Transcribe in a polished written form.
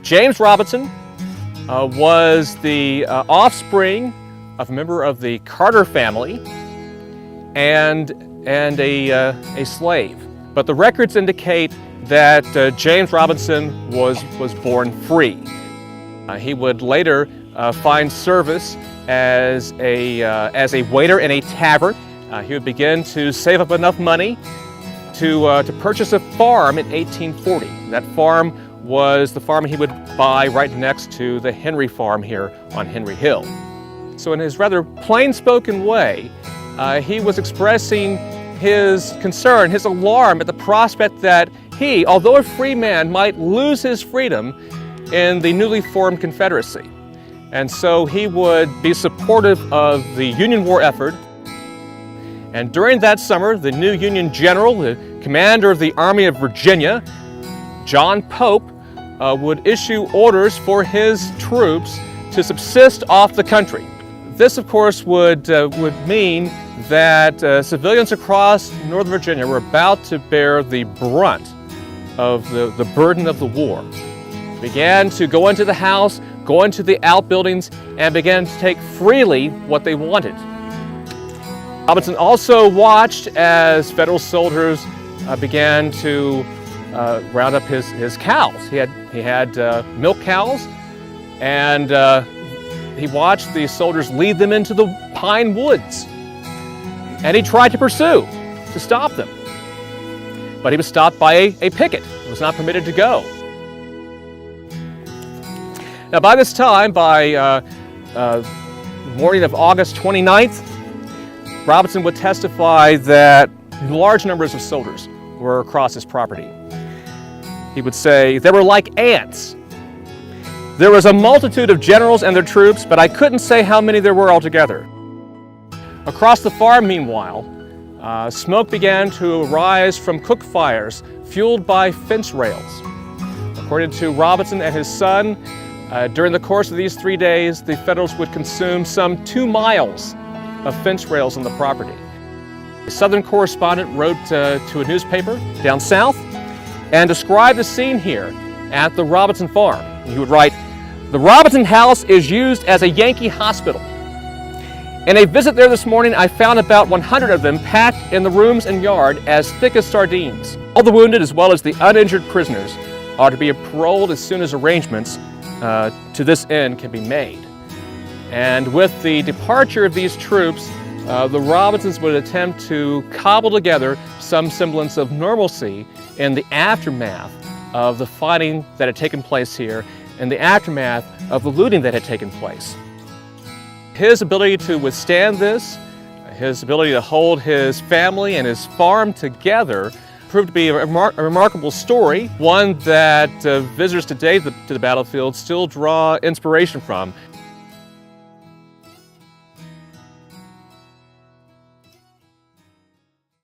James Robinson was the offspring of a member of the Carter family and a slave. But the records indicate that James Robinson was born free. He would later find service as a waiter in a tavern. He would begin to save up enough money to purchase a farm in 1840. That farm was the farm he would buy right next to the Henry farm here on Henry Hill. So in his rather plain-spoken way, he was expressing his concern, his alarm at the prospect that he, although a free man, might lose his freedom in the newly formed Confederacy. And so he would be supportive of the Union War effort. And during that summer, the new Union general, the commander of the Army of Virginia, John Pope, would issue orders for his troops to subsist off the country. This, of course, would mean that civilians across Northern Virginia were about to bear the brunt of the burden of the war. Began to go into the house, go into the outbuildings, and began to take freely what they wanted. Robinson also watched as Federal soldiers began to round up his cows. He had milk cows, and he watched the soldiers lead them into the pine woods. And he tried to pursue, to stop them. But he was stopped by a picket. He was not permitted to go. Now by this time, by the morning of August 29th, Robinson would testify that large numbers of soldiers were across his property. He would say, "They were like ants. There was a multitude of generals and their troops, but I couldn't say how many there were altogether." Across the farm, meanwhile, smoke began to arise from cook fires fueled by fence rails. According to Robinson and his son, during the course of these 3 days, the Federals would consume some 2 miles of fence rails on the property. A Southern correspondent wrote to a newspaper down south and described the scene here at the Robinson farm. He would write, "The Robinson house is used as a Yankee hospital. In a visit there this morning, I found about 100 of them packed in the rooms and yard as thick as sardines. All the wounded as well as the uninjured prisoners are to be paroled as soon as arrangements to this end can be made." And with the departure of these troops, the Robinsons would attempt to cobble together some semblance of normalcy in the aftermath of the fighting that had taken place here, in the aftermath of the looting that had taken place. His ability to withstand this, his ability to hold his family and his farm together, proved to be a remarkable story, one that visitors today to the battlefield still draw inspiration from.